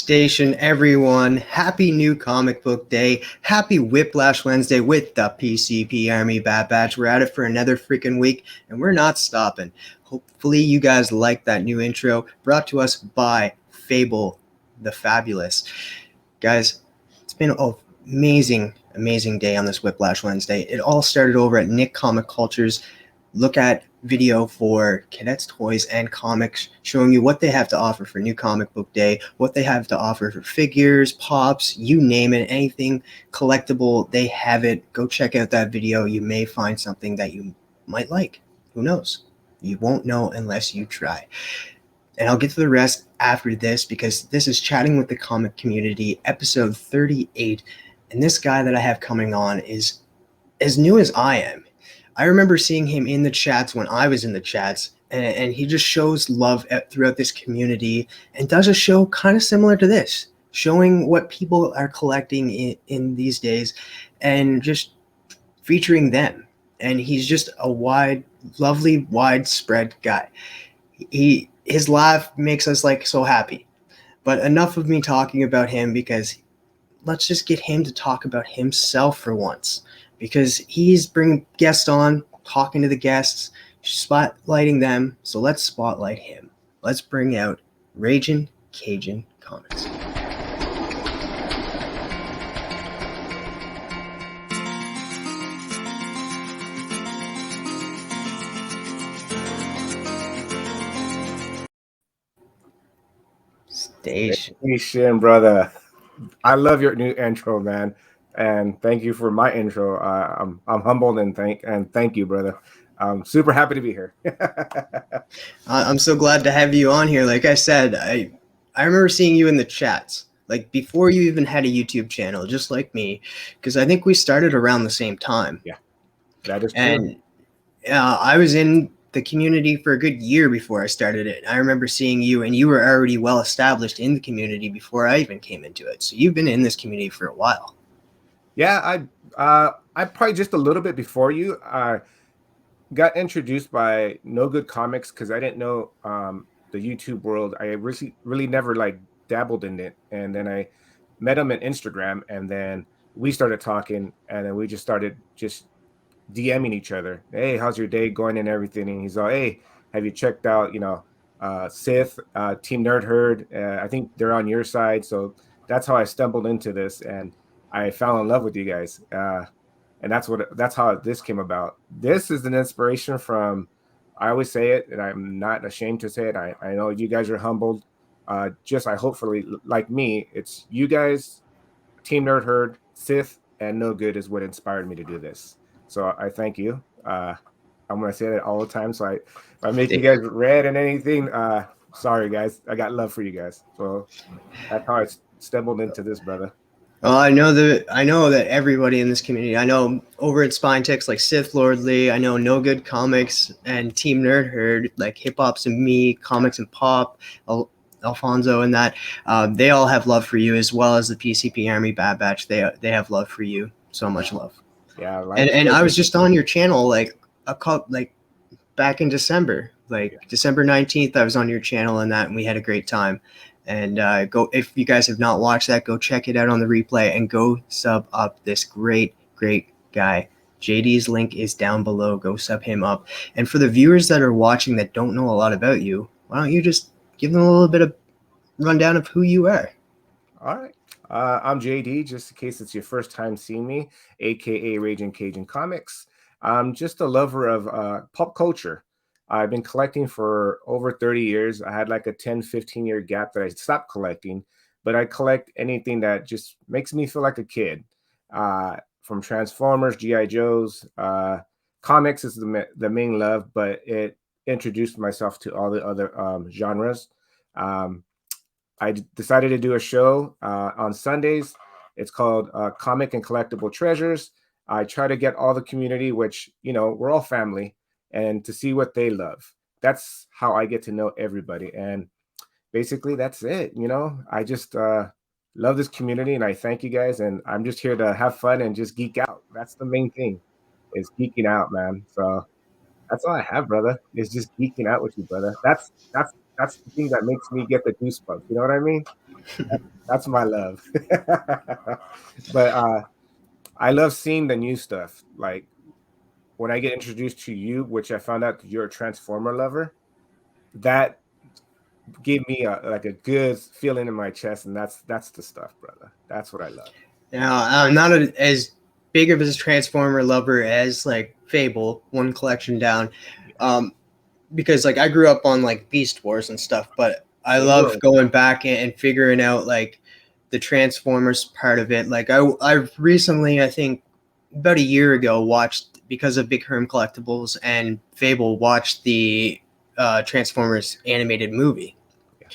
Station, everyone. Happy new comic book day. Happy Whiplash Wednesday with the PCP Army Bad Batch. We're at it for another freaking week, and we're not stopping. Hopefully, you guys like that new intro brought to us by Fable the Fabulous. Guys, it's been an amazing day on this Whiplash Wednesday. It all started over at Nick Comic Culture's look at video for Cadets Toys and Comics, showing you what they have to offer for New Comic Book Day, what they have to offer for figures, pops, you name it, anything collectible, they have it. Go check out that video. You may find something that you might like. Who knows? You won't know unless you try. And I'll get to the rest after this, because this is Chatting with the Comic Community, episode 38. And this guy that I have coming on is as new as I am. I remember seeing him in the chats when I was in the chats, and he just shows love throughout this community and does a show kind of similar to this, showing what people are collecting in these days and just featuring them. And he's just a lovely, widespread guy. His laugh makes us so happy. But enough of me talking about him, because let's just get him to talk about himself for once. Because he's bringing guests on, talking to the guests, spotlighting them. So let's spotlight him. Let's bring out Ragin Cajun Comics. Station, brother. I love your new intro, man. And thank you for my intro. I'm humbled and thank you, brother. I'm super happy to be here. I'm so glad to have you on here. Like I said, I remember seeing you in the chats, before you even had a YouTube channel, just like me, because I think we started around the same time. Yeah, that is true. And I was in the community for a good year before I started it. I remember seeing you, and you were already well established in the community before I even came into it. So you've been in this community for a while. Yeah, I probably just a little bit before you. I got introduced by No Good Comics because I didn't know the YouTube world. I really never dabbled in it, and then I met him on Instagram, and then we started talking, and then we just started DMing each other. Hey, how's your day going and everything? And he's like, hey, have you checked out Sith, Team Nerd Herd? I think they're on your side. So that's how I stumbled into this, and I fell in love with you guys. And that's how this came about. This is an inspiration from, I always say it, and I'm not ashamed to say it. I know you guys are humbled. I hopefully, like me, it's you guys, Team Nerd Herd, Sith, and No Good is what inspired me to do this. So I thank you. I'm going to say that all the time. So if I make you guys red and anything, sorry, guys. I got love for you guys. So that's how I stumbled into this, brother. Well, I know that everybody in this community, I know over at Spine Techs like Sith Lordly, I know No Good Comics and Team Nerd Herd, like Hip Hops and Me, Comics and Pop, Alfonso and that, they all have love for you, as well as the PCP Army Bad Batch. They have love for you. So much love. Yeah. And I was just on your channel back in December, December 19th, I was on your channel and we had a great time. And if you guys have not watched that, go check it out on the replay and go sub up this great guy. JD's link is down below. Go sub him up. And for the viewers that are watching that don't know a lot about you, why don't you just give them a little bit of rundown of who you are? All right. I'm JD, just in case it's your first time seeing me, aka Ragin Cajun Comics. I'm just a lover of pop culture. I've been collecting for over 30 years. I had a 10-15 year gap that I stopped collecting, but I collect anything that just makes me feel like a kid. From Transformers, G.I. Joes, comics is the main love, but it introduced myself to all the other genres. I decided to do a show on Sundays. It's called Comic and Collectible Treasures. I try to get all the community, which, we're all family, and to see what they love. That's how I get to know everybody. And basically, that's it. I just love this community, and I thank you guys. And I'm just here to have fun and just geek out. That's the main thing, is geeking out, man. So that's all I have, brother, is just geeking out with you, brother. That's the thing that makes me get the goosebumps. You know what I mean? That's my love. But I love seeing the new stuff. Like when I get introduced to you, which I found out that you're a Transformer lover, that gave me like a good feeling in my chest, and that's the stuff, brother. That's what I love. Now, I'm not as big of a Transformer lover as like Fable, one collection down, um, because like I grew up on like Beast Wars and stuff, but I Same love here. going back and figuring out like the Transformers part of it. Like I've recently, I think about a year ago, watched because of Big Herm Collectibles and Fable, watched the Transformers animated movie, Yeah.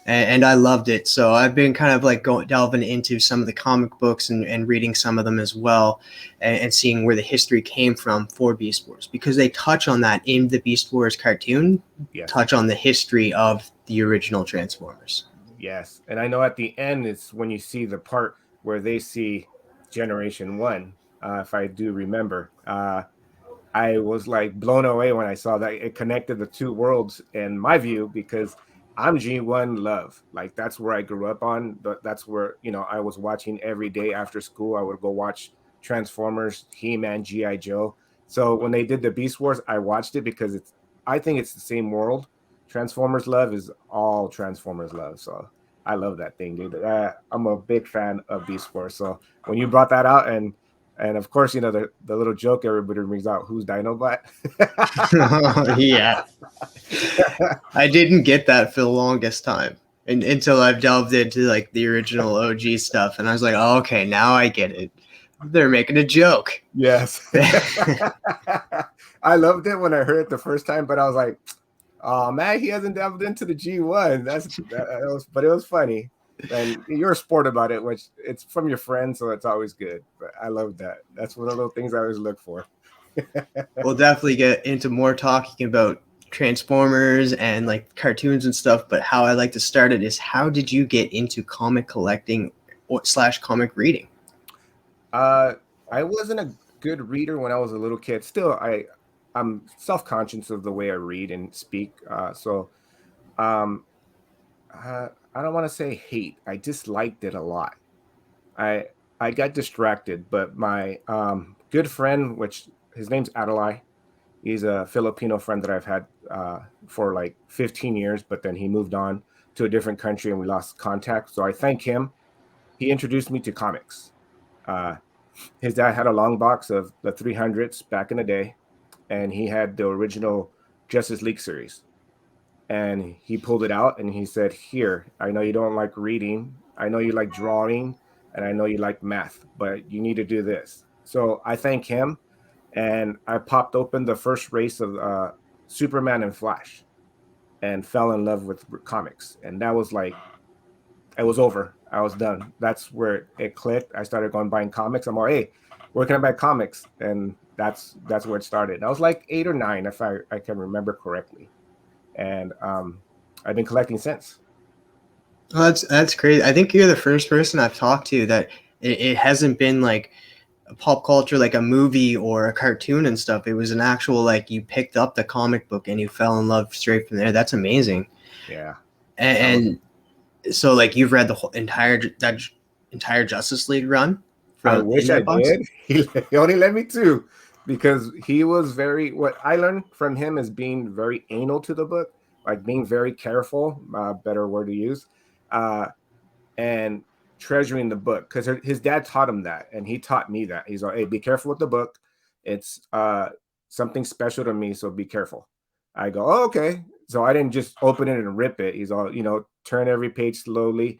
and I loved it. So I've been kind of like delving into some of the comic books and reading some of them as well, and seeing where the history came from for Beast Wars, because they touch on that in the Beast Wars cartoon, Yes. touch on the history of the original Transformers. Yes. And I know at the end it's when you see the part where they see Generation One, if I do remember. I was like blown away when I saw that it connected the two worlds in my view, because I'm G1 love. Like that's where I grew up on. That's where, I was watching every day after school. I would go watch Transformers, He-Man, G.I. Joe. So when they did the Beast Wars, I watched it because I think it's the same world. Transformers love is all Transformers love. So I love that thing, dude. I'm a big fan of Beast Wars. So when you brought that out, and of course, the little joke everybody brings out, who's Dinobot? Yeah, I didn't get that for the longest time. Until I've delved into like the original OG stuff, and I was like, oh, okay, now I get it. They're making a joke. Yes. I loved it when I heard it the first time, but I was like, oh man, he hasn't delved into the G1. But it was funny. And you're a sport about it, which it's from your friends, so it's always good. But I love that. That's one of the little things I always look for. We'll definitely get into more talking about Transformers and like cartoons and stuff. But how I like to start it is, how did you get into comic collecting slash comic reading? I wasn't a good reader when I was a little kid. Still, I'm self-conscious of the way I read and speak. Um, I don't want to say hate. I disliked it a lot. I I got distracted, but my good friend, which his name's Adalai, he's a Filipino friend that I've had for like 15 years, but then he moved on to a different country and we lost contact. So I thank him. He introduced me to comics. Uh, his dad had a long box of the 300s back in the day, and he had the original Justice League series. And he pulled it out and he said, here, I know you don't like reading, I know you like drawing, and I know you like math, but you need to do this. So I thank him, and I popped open the first race of Superman and Flash and fell in love with comics. And that was like, it was over. I was done. That's where it clicked. I started going buying comics. I'm like, hey, where can I buy comics? And that's where it started. I was like 8 or 9, if I can remember correctly. And I've been collecting since. Oh, that's crazy. I think you're the first person I've talked to that it hasn't been like a pop culture, like a movie or a cartoon and stuff. It was an actual, like, you picked up the comic book and you fell in love straight from there. That's amazing. Yeah, that was. And so like you've read the whole entire Justice League run I from in wish I that box. did. He only let me 2 because he was very. What I learned from him is being very anal to the book, like being very careful. Better word to use. Uh, and treasuring the book, because his dad taught him that, and he taught me that. He's like, hey, be careful with the book. It's something special to me, so be careful. I go, oh, okay. So I didn't just open it and rip it. He's all, turn every page slowly.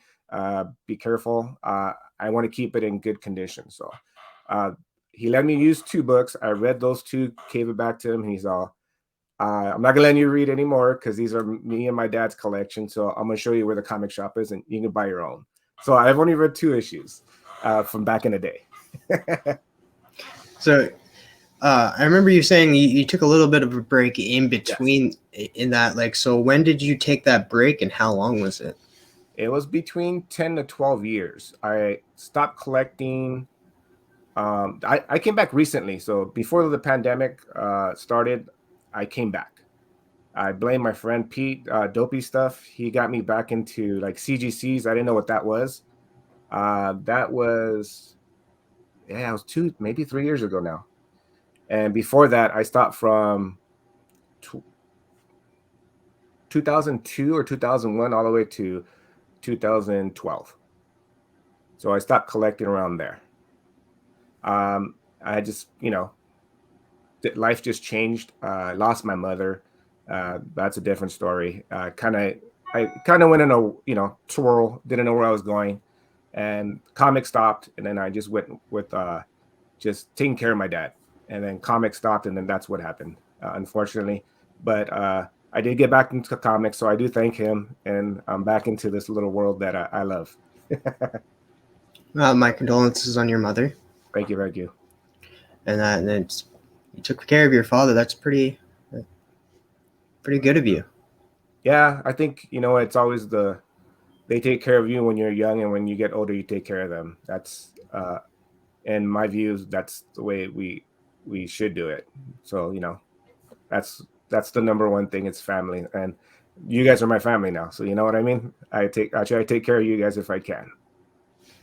Be careful. I want to keep it in good condition. So uh, he let me use 2 books. I read those 2, gave it back to him. He's all, I'm not gonna let you read anymore because these are me and my dad's collection. So I'm gonna show you where the comic shop is, and you can buy your own. So I've only read 2 issues from back in the day. So I remember you saying you took a little bit of a break in Yes, between in that. Like, so when did you take that break and how long was it? it was between 10 to 12 years. I stopped collecting. I came back recently. So before the pandemic started, I came back. I blame my friend Pete, Dopey Stuff. He got me back into like CGCs. I didn't know what that was. That was, yeah, it was 2, maybe 3 years ago now. And before that, I stopped from 2002 or 2001 all the way to 2012. So I stopped collecting around there. I just, life just changed. I lost my mother. That's a different story. I kind of went in a twirl. Didn't know where I was going, and comic stopped, and then I just went with just taking care of my dad, and then comic stopped, and then that's what happened, unfortunately. But I did get back into comics, so I do thank him, and I'm back into this little world that I love. My condolences on your mother. Thank you, thank you. And then you took care of your father. That's pretty good of you. Yeah, I think it's always they take care of you when you're young, and when you get older, you take care of them. That's in my views, that's the way we should do it. So that's the number one thing. It's family, and you guys are my family now. So you know what I mean. I try to take care of you guys if I can.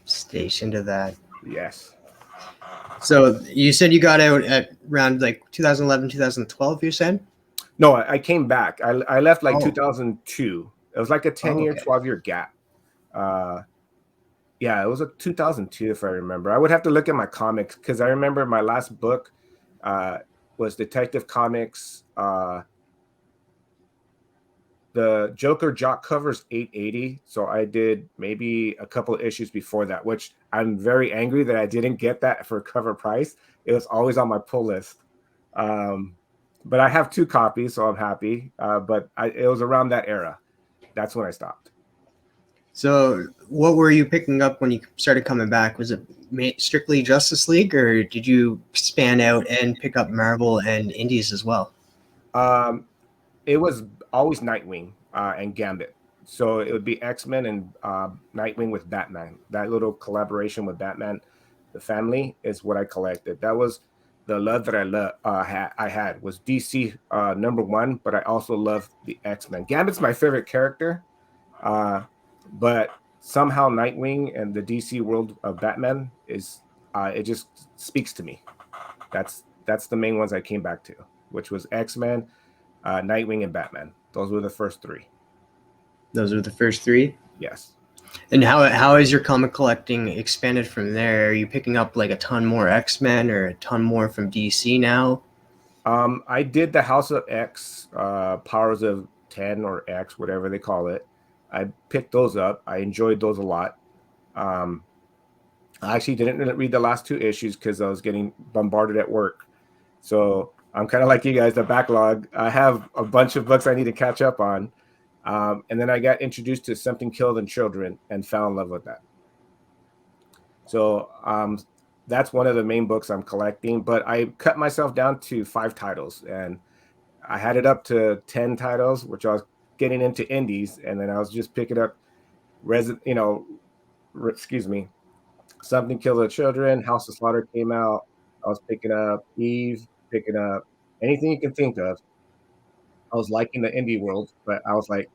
Station to that. Yes. So you said you got out at around like 2011, 2012, you said? No, I came back. I left like Oh. 2002. It was like a 10-year, okay. 12-year gap. Yeah, it was a 2002 if I remember. I would have to look at my comics because I remember my last book was Detective Comics. The Joker Jock covers 880, so I did maybe a couple of issues before that, which I'm very angry that I didn't get that for cover price. It was always on my pull list. But I have 2 copies, so I'm happy. But it was around that era. That's when I stopped. So what were you picking up when you started coming back? Was it strictly Justice League, or did you span out and pick up Marvel and Indies as well? It was always Nightwing and Gambit. So it would be X-Men and Nightwing with Batman. That little collaboration with Batman, the family, is what I collected. That was the love that I had was DC number 1, but I also love the X-Men. Gambit's my favorite character, but somehow Nightwing and the DC world of Batman is it just speaks to me. That's the main ones I came back to, which was X-Men, Nightwing, and Batman. Those were the first 3. Those were the first 3? Yes. And how is your comic collecting expanded from there? Are you picking up like a ton more X-Men or a ton more from DC now? I did the House of X, Powers of 10 or X, whatever they call it. I picked those up. I enjoyed those a lot. I actually didn't read the last 2 issues because I was getting bombarded at work. So I'm kind of like you guys, the backlog. I have a bunch of books I need to catch up on. And then I got introduced to Something Killed in Children and fell in love with that. So that's one of the main books I'm collecting, but I cut myself down to 5 titles, and I had it up to 10 titles, which I was getting into indies, and then I was just picking up Something Killed the Children, House of Slaughter came out. I was picking up Eve, picking up anything you can think of. I was liking the indie world, but I was like,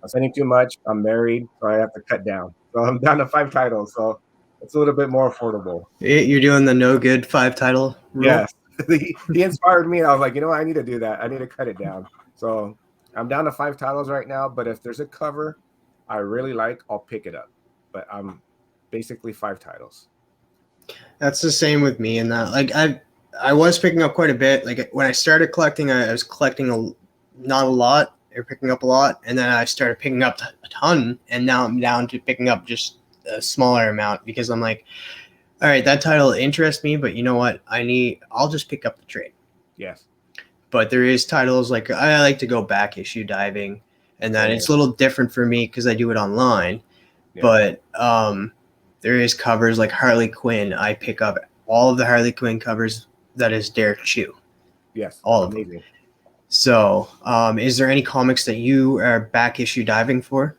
I'm spending too much. I'm married, so I have to cut down. So I'm down to 5 titles. So it's a little bit more affordable. You're doing the no good 5 title rule? Yes. He inspired me. I was like, I need to do that. I need to cut it down. So I'm down to 5 titles right now, but if there's a cover I really like, I'll pick it up. But I'm basically 5 titles. That's the same with me in that. Like I was picking up quite a bit. Like when I started collecting, I was collecting not a lot or picking up a lot, and then I started picking up a ton, and now I'm down to picking up just a smaller amount because I'm like, all right, that title interests me, but you know what? I'll just pick up the trade. Yes. But there is titles like I like to go back issue diving, and then it's a little different for me because I do it online. Yeah. But there is covers like Harley Quinn. I pick up all of the Harley Quinn covers. That is Derek Chew. Yes, all of them. So, is there any comics that you are back issue diving for?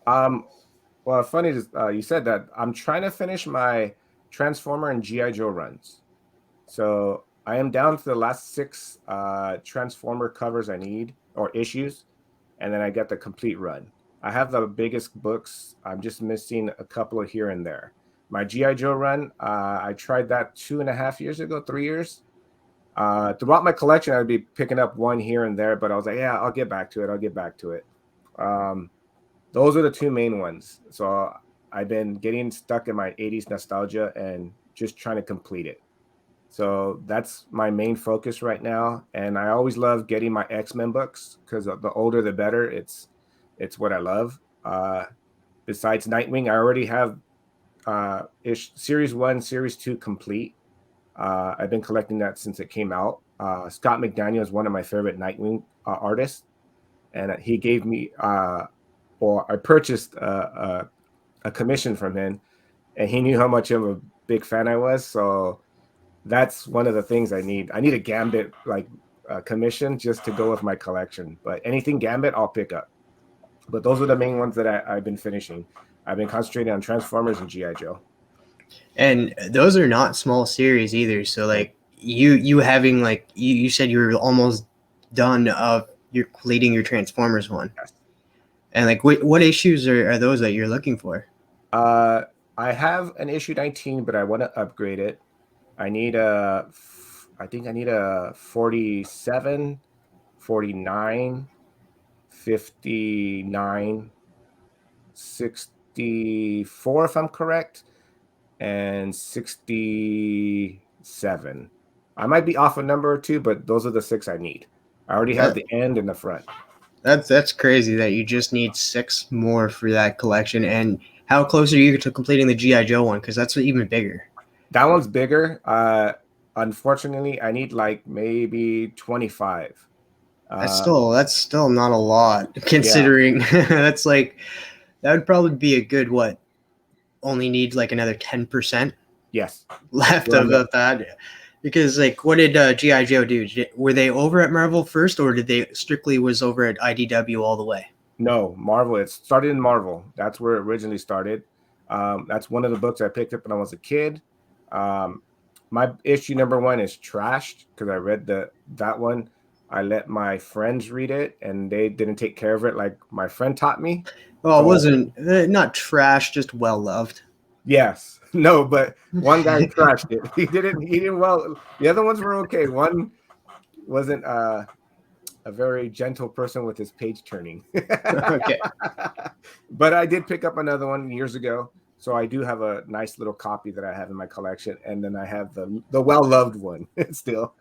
Well, funny you said that. I'm trying to finish my Transformer and G.I. Joe runs. So I am down to the last 6 Transformer covers I need. or issues, and then I get the complete run. I have the biggest books. I'm just missing a couple of here and there. My GI Joe run, I tried that 2.5 years ago, 3 years. Throughout my collection, I'd be picking up one here and there, but I was like, yeah, I'll get back to it. I'll get back to it. Those are the two main ones. So I've been getting stuck in my 80s nostalgia and just trying to complete it. So that's my main focus right now. And I always love getting my X-Men books because the older the better. It's what I love. Besides Nightwing, I already have Series 1, Series 2 complete. I've been collecting that since it came out. Scott McDaniel is one of my favorite Nightwing artists, and he gave me, or I purchased a commission from him, and he knew how much of a big fan I was. So that's one of the things I need. I need a Gambit commission just to go with my collection. But anything Gambit, I'll pick up. But those are the main ones that I've been finishing. I've been concentrating on Transformers and GI Joe. And those are not small series either. So like you having like you said you were almost done of you're completing your Transformers one. Yes. And like what issues are those that you're looking for? I have an issue 19, but I want to upgrade it. I need I think I need a 47, 49, 59, 64 if I'm correct, and 67. I might be off a number or two, but those are the 6 I need. I already have the end and the front. That's crazy that you just need 6 more for that collection. And how close are you to completing the GI Joe one? Because that's even bigger. That one's bigger. Unfortunately, I need like maybe 25. That's still not a lot considering that's like that would probably be a good what only need like another 10% Yes left of that. Because like what did GI Joe do? Were they over at Marvel first, or did they strictly was over at IDW all the way? No, Marvel. It started in Marvel. That's where it originally started. That's one of the books I picked up when I was a kid. My issue number 1 is trashed because I read that one. I let my friends read it, and they didn't take care of it like my friend taught me. Oh, it wasn't not trash, just well loved. Yes. No, but one guy trashed it. He didn't well. The other ones were okay. One wasn't a very gentle person with his page turning. Okay. But I did pick up another one years ago. So I do have a nice little copy that I have in my collection. And then I have the well-loved one still.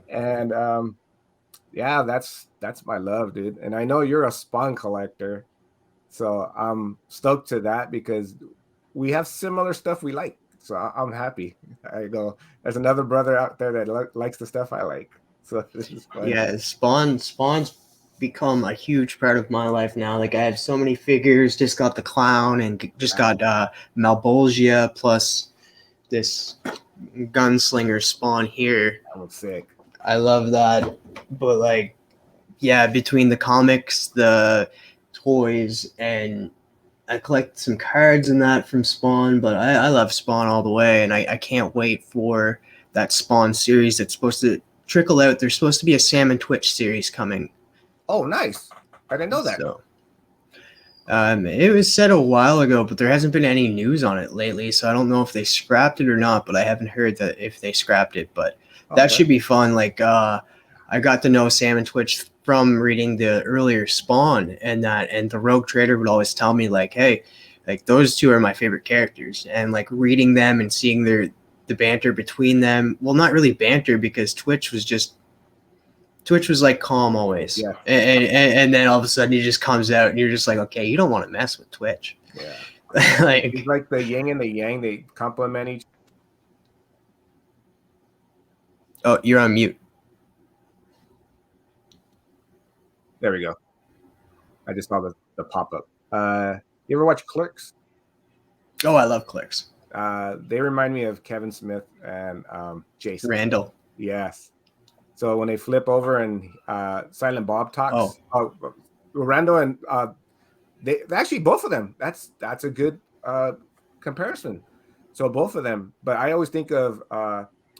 And yeah, that's my love, dude. And I know you're a Spawn collector. So I'm stoked to that because we have similar stuff we like. So I'm happy. I go, there's another brother out there that likes the stuff I like. So this is fun. Yeah, Spawn's become a huge part of my life now. Like I have so many figures. Just got the clown and just got Malbolgia plus this gunslinger Spawn here. That looks sick. I love that. But like, yeah, between the comics, the toys, and I collect some cards and that from Spawn, but I love Spawn all the way, and I can't wait for that Spawn series that's supposed to trickle out. There's supposed to be a Sam and Twitch series coming. Oh, nice. I didn't know that. So, it was said a while ago, but there hasn't been any news on it lately, so I don't know if they scrapped it or not, but I haven't heard that if they scrapped it, but that should be fun. Like, I got to know Sam and Twitch from reading the earlier Spawn and the Rogue Trader would always tell me like, hey, like those two are my favorite characters, and like reading them and seeing the banter between them. Well, not really banter because Twitch was like calm always. Yeah. And then all of a sudden he just comes out and you're just like, okay, you don't want to mess with Twitch. Yeah. Like it's like the yin and the yang, they complement each. Oh, you're on mute. There we go. I just saw the pop-up. You ever watch Clerks? Oh, I love Clerks. They remind me of Kevin Smith and Jason Randall. Yes. So when they flip over and Silent Bob talks, Randall and they actually both of them. That's a good comparison. So both of them, but I always think of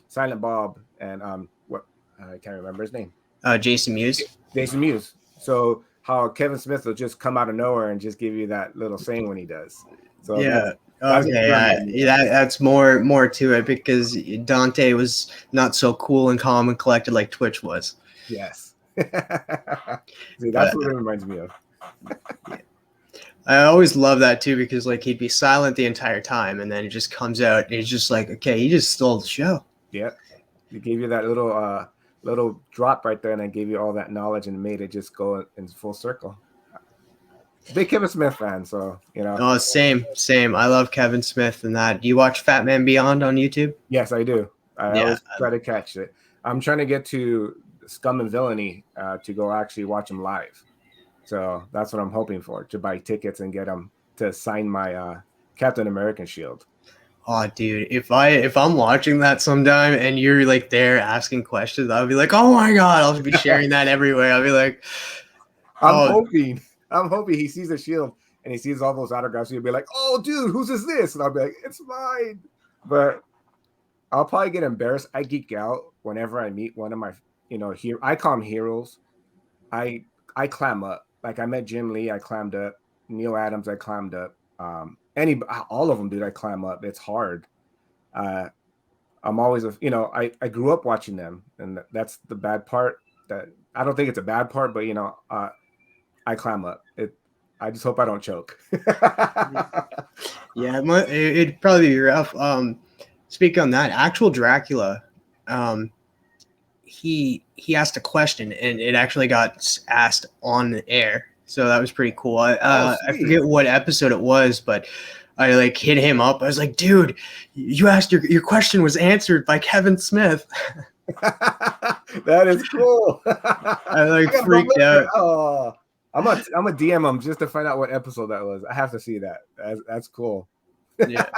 Silent Bob and what I can't remember his name. Jason Mewes. Jason Mewes. So how Kevin Smith will just come out of nowhere and just give you that little saying when he does. So Yeah. that's what Okay. reminded me of. That's more to it because Dante was not so cool and calm and collected like Twitch was. Yes. See, that's But what it reminds me of. yeah. I always love that too because like he'd be silent the entire time and then it just comes out and he's just like, okay, he just stole the show. Yeah. He gave you that little drop right there and then gave you all that knowledge and made it just go in full circle. Big Kevin Smith fan, so Oh, same. I love Kevin Smith and that. Do you watch Fat Man Beyond on YouTube? Yes, I do. I Yeah. always try to catch it. I'm trying to get to Scum and Villainy to go actually watch him live. So that's what I'm hoping for, to buy tickets and get him to sign my Captain American shield. Oh, dude, if I'm watching that sometime and you're like there asking questions, I'll be like, oh my god, I'll be sharing that everywhere. I'll be like, I'm oh, hoping he sees the shield and he sees all those autographs. He'll be like, "Oh, dude, whose is this?" And I'll be like, "It's mine." But I'll probably get embarrassed. I geek out whenever I meet one of my, I call them heroes. I clam up. Like I met Jim Lee, I clammed up. Neil Adams, I clammed up. All of them, dude, I clam up. It's hard. I'm always I grew up watching them, and that's the bad part. That I don't think it's a bad part, but I clam up. I just hope I don't choke. yeah, it'd probably be rough. Speaking on that, actual Dracula, he asked a question and it actually got asked on the air, so that was pretty cool. I forget what episode it was, but I like hit him up. I was like, dude, you asked your question was answered by Kevin Smith. That is cool. I like freaked out. Oh, I'm a DM him just to find out what episode that was. I have to see that. That's cool. Yeah.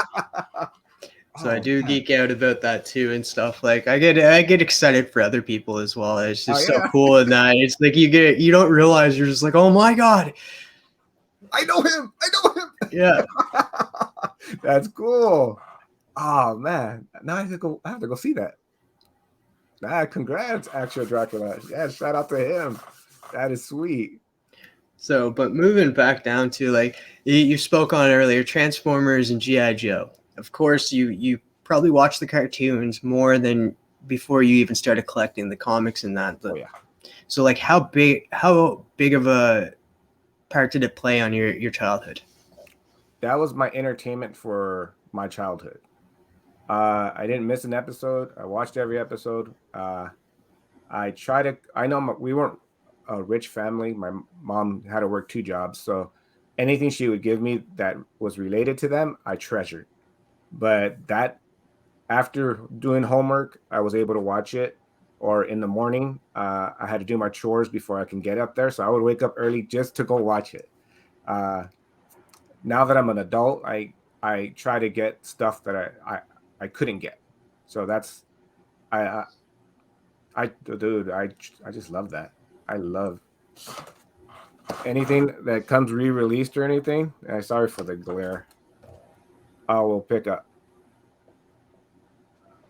So I do geek out about that too and stuff. Like I get excited for other people as well. It's just so cool and that it's like you don't realize you're just like, oh my god, I know him. Yeah. That's cool. Oh man, now I have to go see that. Congrats, actual Dracula. Yeah, shout out to him. That is sweet. So, but moving back down to like you spoke on earlier, Transformers and G.I. Joe. Of course, you probably watched the cartoons more than before you even started collecting the comics and that. Oh yeah. So, like, how big of a part did it play on your childhood? That was my entertainment for my childhood. I didn't miss an episode. I watched every episode. We weren't a rich family. My mom had to work 2 jobs, so anything she would give me that was related to them, I treasured. But that, after doing homework, I was able to watch it. Or in the morning, I had to do my chores before I can get up there, so I would wake up early just to go watch it. Now that I'm an adult, I try to get stuff that I couldn't get. So that's I just love that. I love anything that comes re-released or anything. Sorry for the glare. I will pick up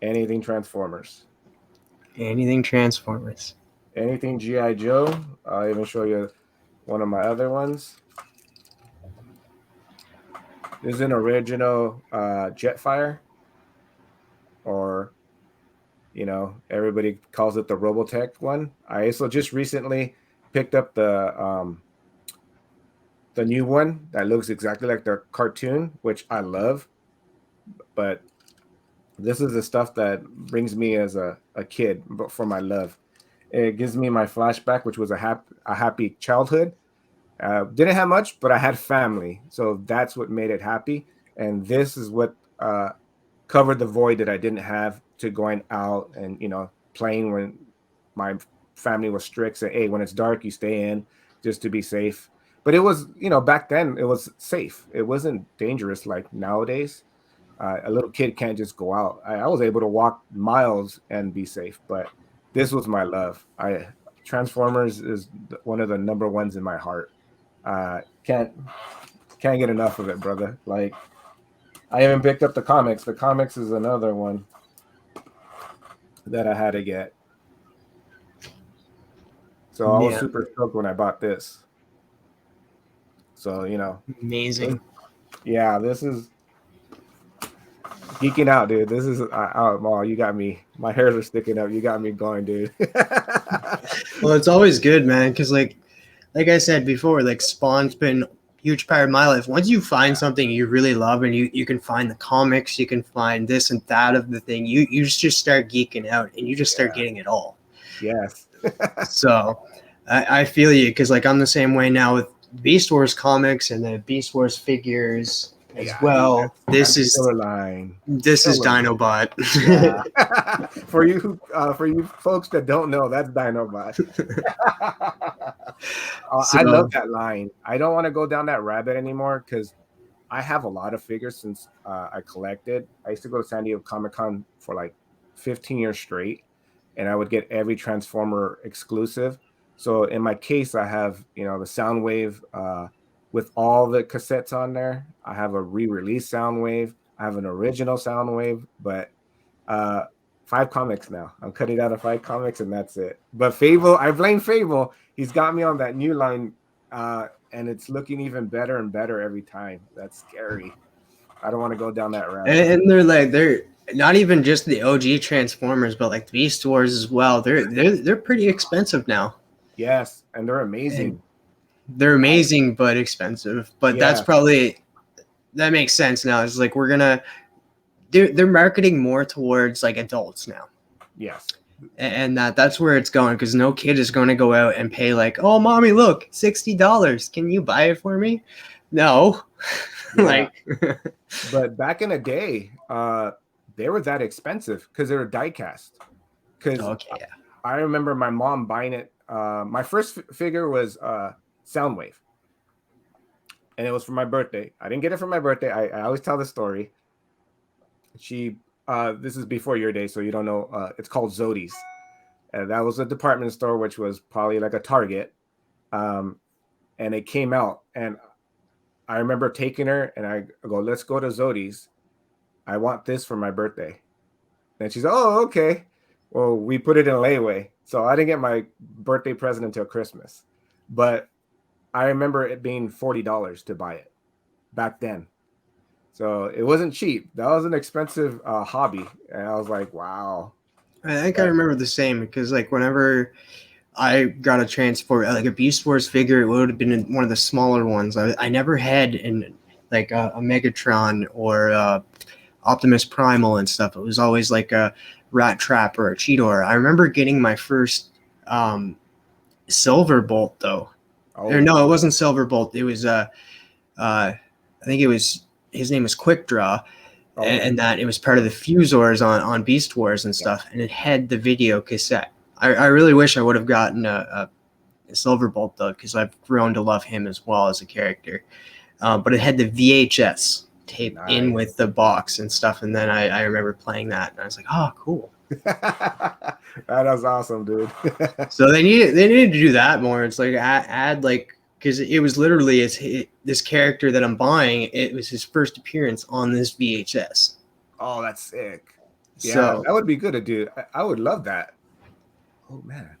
anything Transformers. Anything Transformers. Anything G.I. Joe. I'll even show you one of my other ones. This is an original Jetfire, or everybody calls it the Robotech one. I also just recently picked up the new one that looks exactly like the cartoon, which I love. But this is the stuff that brings me as a kid, but for my love. It gives me my flashback, which was a happy childhood. Didn't have much, but I had family, so that's what made it happy. And this is what covered the void that I didn't have to going out and playing when my family was strict. Say, hey, when it's dark, you stay in just to be safe. But it was, back then it was safe. It wasn't dangerous like nowadays. A little kid can't just go out. I was able to walk miles and be safe, but this was my love. Transformers is one of the number ones in my heart. Can't get enough of it, brother. Like, I even picked up the comics. The comics is another one that I had to get. So I was Yeah, super stoked when I bought this. So, amazing. yeah, this is geeking out, dude. This is oh, you got me. My hairs are sticking up. You got me going, dude. Well, it's always good, man, because like I said before, like Spawn's been a huge part of my life. Once you find something you really love and you can find the comics, you can find this and that of the thing, you just start geeking out and you just start Yeah. getting it all. Yes. So I feel you, because like I'm the same way now with Beast Wars comics and the Beast Wars figures as Yeah, dude. well. That's killer line. This is Killer. Dinobot. Yeah. For you folks that don't know, that's Dinobot. I love So that line. I don't want to go down that rabbit anymore because I have a lot of figures since I collected. I used to go to San Diego Comic-Con for like 15 years straight, and I would get every Transformer exclusive. So in my case, I have the Soundwave with all the cassettes on there. I have a re-release Soundwave. I have an original Soundwave, but uh, 5 comics now. I'm cutting out of 5 comics, and that's it. But Fable, I blame Fable. He's got me on that new line, and it's looking even better and better every time. That's scary. I don't want to go down that rabbit. and they're not even just the OG Transformers, but like the Beast Wars as well. They're pretty expensive now. Yes, and they're amazing. And they're amazing, but expensive. But Yeah. that makes sense now. It's like they're marketing more towards like adults now. Yes. And that's where it's going, because no kid is going to go out and pay like, oh, mommy, look, $60. Can you buy it for me? No. Yeah. Like, but back in the day, they were that expensive because they were die cast. Because okay, I remember my mom buying it. My first figure was Soundwave, and it was for my birthday. I didn't get it for my birthday. I always tell the story. This is before your day, so you don't know. It's called Zodi's. And that was a department store, which was probably like a Target. And it came out, and I remember taking her, and I go, let's go to Zodi's. I want this for my birthday. And she's, oh, okay. Well, we put it in layaway. So I didn't get my birthday present until Christmas. But I remember it being $40 to buy it back then. So it wasn't cheap. That was an expensive hobby. And I was like, wow. I think I remember the same, because like whenever I got a transport, like a Beast Wars figure, it would have been one of the smaller ones. I never had like a Megatron or Optimus Primal and stuff. It was always like a Rat Trap or a Cheetor. I remember getting my first Silverbolt though. Oh. Or no, it wasn't Silverbolt. It was I think it was, his name was Quick Draw. Oh. And that it was part of the Fusors on Beast Wars and stuff, and it had the video cassette. I really wish I would have gotten a Silverbolt though, because I've grown to love him as well as a character. But it had the VHS tape in with the box and stuff, and then I remember playing that, and I was like, oh, cool. That was awesome, dude. So they needed to do that more. It's like add like, because it was literally this character that I'm buying. It was his first appearance on this VHS. Oh, that's sick. Yeah, so, that would be good to do. I would love that. Oh man.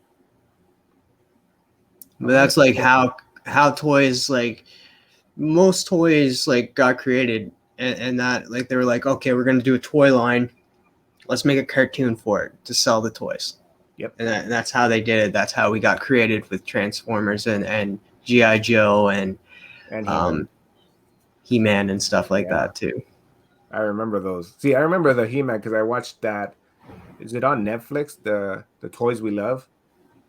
But that's like how toys, like most toys, like got created, and that like they were like, okay, we're gonna do a toy line. Let's make a cartoon for it to sell the toys. Yep. And that's how they did it. That's how we got created with Transformers and G.I. Joe and He-Man and stuff like that too. I remember those. See, I remember the He-Man because I watched that. Is it on Netflix? The Toys We Love?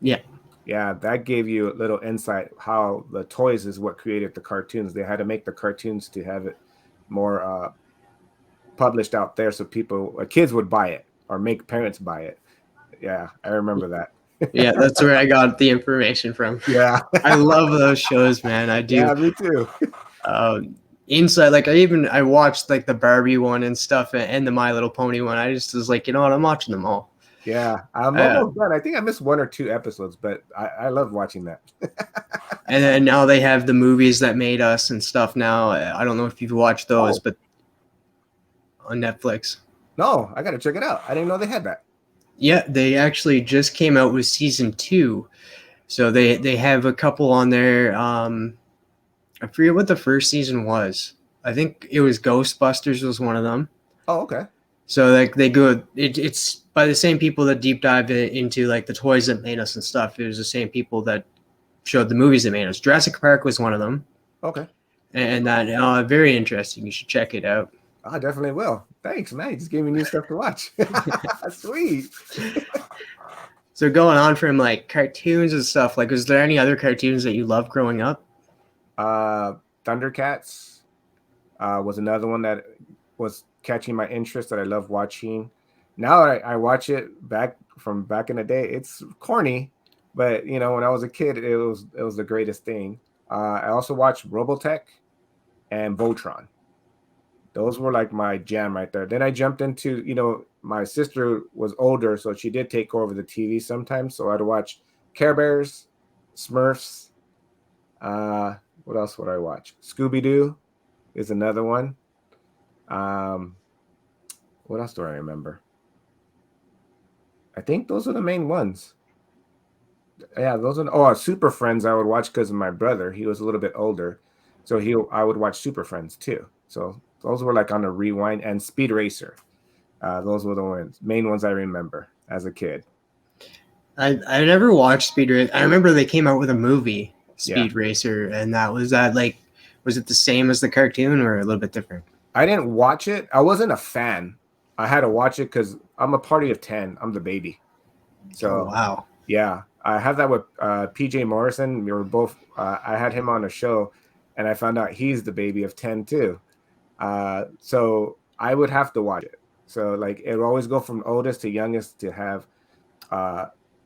Yeah. Yeah, that gave you a little insight how the toys is what created the cartoons. They had to make the cartoons to have it more published out there so kids would buy it or make parents buy it. Yeah, I remember that. Yeah, that's where I got the information from. Yeah. I love those shows, man. I do. Yeah, me too. Inside, like I watched like the Barbie one and stuff, and the My Little Pony one. I just was like, you know what, I'm watching them all. Yeah, I'm almost done. I think I missed 1 or 2 episodes, but I love watching that. And then now they have the movies that made us and stuff now. I don't know if you've watched those, but on Netflix. No, I got to check it out. I didn't know they had that. Yeah, they actually just came out with season 2. So they have a couple on there. I forget what the first season was. I think it was Ghostbusters was one of them. Oh, okay. So like they go, it's by the same people that deep dive into like the toys that made us and stuff. It was the same people that showed the movies that made us. Jurassic Park was one of them, Okay. and that very interesting. You should check it out. I definitely will. Thanks, man. You just gave me new stuff to watch. Sweet. So going on from like cartoons and stuff, like was there any other cartoons that you loved growing up? Thundercats was another one that was catching my interest that I love watching. Now I watch it back in the day. It's corny, but you know, when I was a kid, it was the greatest thing. I also watched Robotech and Voltron. Those were like my jam right there. Then I jumped into, you know, my sister was older, so she did take over the TV sometimes. So I'd watch Care Bears, Smurfs. What else would I watch? Scooby Doo is another one. What else do I remember? I think those are the main ones. Yeah, those are Super Friends I would watch because of my brother. He was a little bit older, so I would watch Super Friends too. So those were like on a rewind, and Speed Racer. Those were the main ones I remember as a kid. I never watched Speed Racer. I remember they came out with a movie, Speed Yeah. Racer, and was it the same as the cartoon or a little bit different? I didn't watch it. I wasn't a fan. I had to watch it because I'm a party of 10. I'm the baby. So Oh wow. yeah, I have that with PJ Morrison. We were both. I had him on a show, and I found out he's the baby of 10 too. So I would have to watch it. So like it would always go from oldest to youngest to have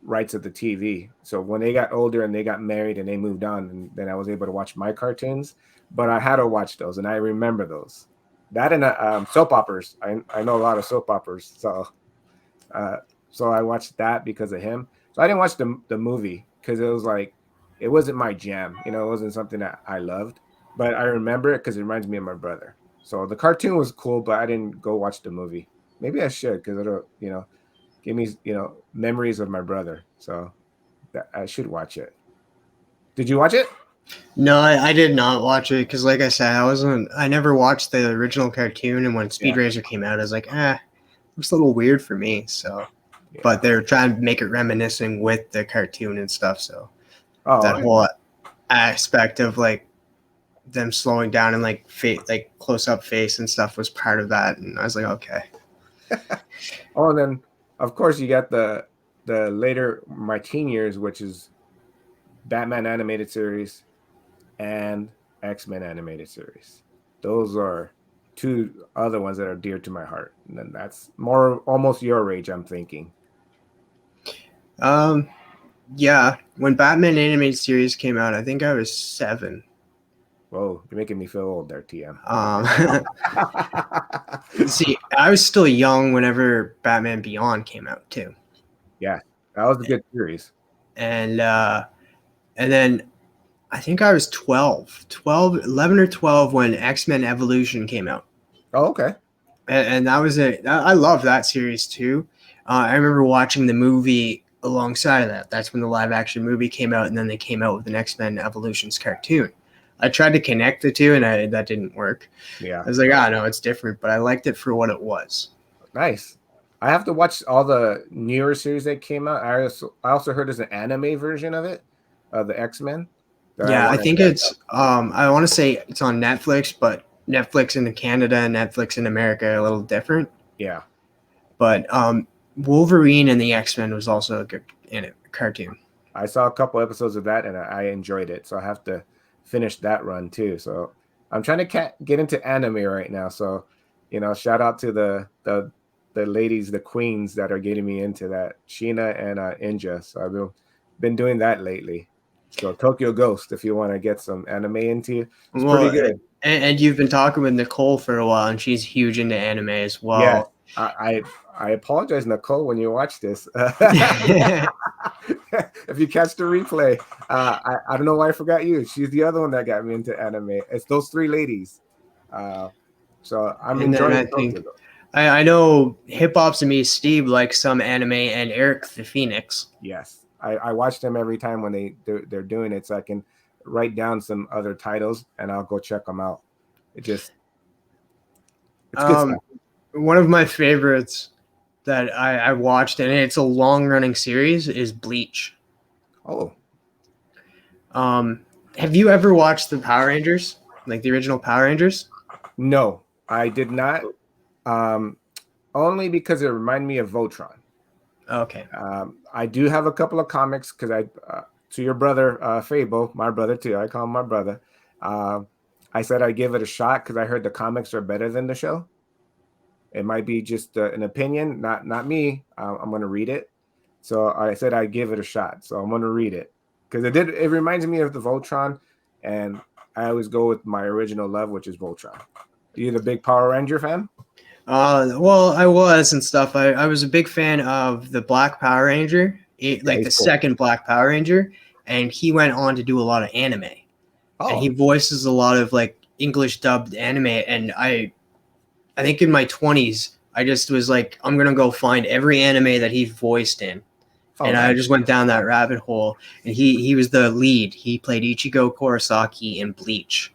rights of the TV. So when they got older and they got married and they moved on, and then I was able to watch my cartoons. But I had to watch those, and I remember those. That and soap operas. I know a lot of soap operas, so I watched that because of him. So I didn't watch the movie because it was like it wasn't my jam. You know, it wasn't something that I loved. But I remember it because it reminds me of my brother. So the cartoon was cool, but I didn't go watch the movie. Maybe I should because it'll give me memories of my brother. So I should watch it. Did you watch it? No, I did not watch it because, like I said, I never watched the original cartoon, and when Speed Racer came out, I was like, looks a little weird for me. So, but they're trying to make it reminiscent with the cartoon and stuff. So that whole aspect of like them slowing down and like close up face and stuff was part of that, and I was like, okay. Oh, and then of course you got the later my teen years, which is Batman animated series and X-Men animated series. Those are two other ones that are dear to my heart. And then that's more almost your age, I'm thinking. Yeah. When Batman animated series came out, I think I was 7. Whoa, you're making me feel old there, TM. See, I was still young whenever Batman Beyond came out too. Yeah, that was a good series. And then I think I was 11 or 12 when X-Men Evolution came out. Oh, okay. And that was it. I love that series too. I remember watching the movie alongside of that. That's when the live action movie came out, and then they came out with an X-Men Evolutions cartoon. I tried to connect the two, and that didn't work. Yeah. I was like, no, it's different, but I liked it for what it was. Nice. I have to watch all the newer series that came out. I also heard there's an anime version of it, the X-Men. Yeah, I think it's I want to say it's on Netflix, but Netflix in Canada and Netflix in America are a little different. Yeah. But Wolverine and the X-Men was also a good cartoon. I saw a couple episodes of that and I enjoyed it. So I have to finish that run too. So I'm trying to get into anime right now. So, shout out to the ladies, the queens that are getting me into that, Sheena and Inja. So I've been doing that lately. So Tokyo Ghost, if you want to get some anime into, it's pretty good. And you've been talking with Nicole for a while, and she's huge into anime as well. Yeah, I apologize, Nicole, when you watch this. If you catch the replay, I don't know why I forgot you. She's the other one that got me into anime. It's those 3 ladies. So I'm enjoying it. I know Hip Hop's to me, Steve likes some anime, and Eric the Phoenix. Yes, I watch them every time when they're doing it, so I can write down some other titles and I'll go check them out. It's good stuff. One of my favorites that I watched, and it's a long running series, is Bleach. Oh, Have you ever watched the Power Rangers, like the original Power Rangers? no, I did not. Only because it reminded me of Voltron. Okay. I do have a couple of comics because to your brother, Fable, my brother too. I call him my brother. I said I'd give it a shot because I heard the comics are better than the show. It might be just an opinion, not me. I'm going to read it. So I said I'd give it a shot. So I'm going to read it because it reminds me of the Voltron, and I always go with my original love, which is Voltron. Are you the big Power Ranger fan? Well, I was and stuff. I was a big fan of the Black Power Ranger, like the cool. second Black Power Ranger, and he went on to do a lot of anime. And he voices a lot of like English dubbed anime. And I think in my 20s, I just was like, I'm gonna go find every anime that he voiced in. And I just went down that rabbit hole. And he was the lead. He played Ichigo Kurosaki in Bleach.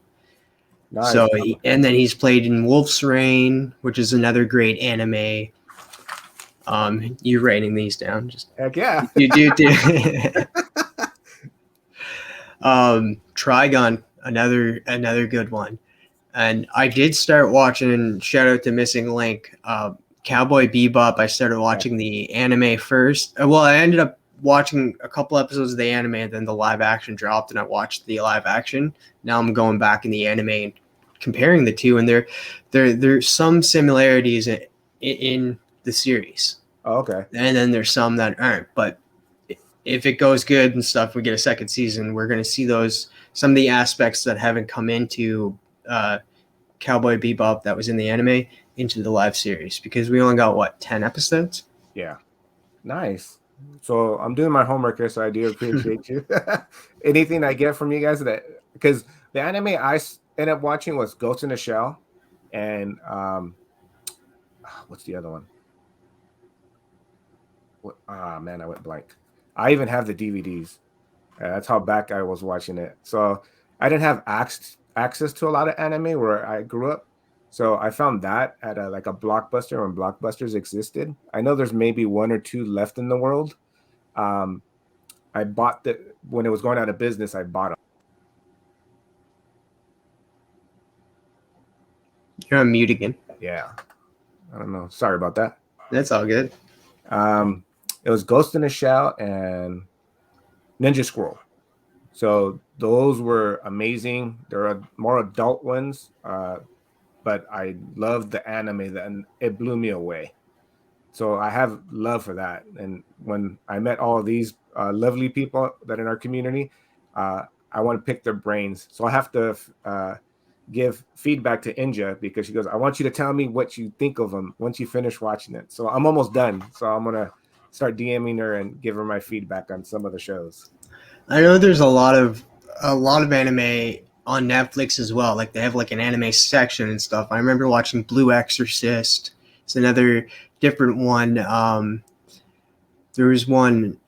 Nice. So, and then he's played in Wolf's Rain, which is another great anime. You're writing these down, just heck yeah. You do. Trigon, another good one. And I did start watching. Shout out to Missing Link, Cowboy Bebop. I started watching the anime first. Well, I ended up watching a couple episodes of the anime, and then the live action dropped, and I watched the live action. Now I'm going back in the anime and comparing the two, and there's some similarities in the series. Oh, okay. And then there's some that aren't. But if it goes good and stuff, we get a second season. We're going to see some of the aspects that haven't come into Cowboy Bebop that was in the anime into the live series, because we only got 10 episodes. Yeah, nice. So I'm doing my homework here, so I do appreciate you. Anything I get from you guys, that because the anime I ended up watching was Ghost in the Shell, and what's the other one? Man, I went blank. I even have the DVDs. That's how back I was watching it. So I didn't have access to a lot of anime where I grew up. So I found that at a Blockbuster when Blockbusters existed. I know there's maybe one or two left in the world. I bought when it was going out of business. I bought them. You're on mute again. Yeah, I don't know. Sorry about that. That's all good. It was Ghost in the Shell and Ninja Scroll. So those were amazing. There are more adult ones, but I loved the anime, and it blew me away. So I have love for that. And when I met all of these lovely people that in our community, I want to pick their brains. So I have to give feedback to Inja, because she goes, I want you to tell me what you think of them once you finish watching it. So I'm almost done. So I'm going to start DMing her and give her my feedback on some of the shows. I know there's a lot of anime on Netflix as well. Like they have like an anime section and stuff. I remember watching Blue Exorcist. It's another different one. There was one,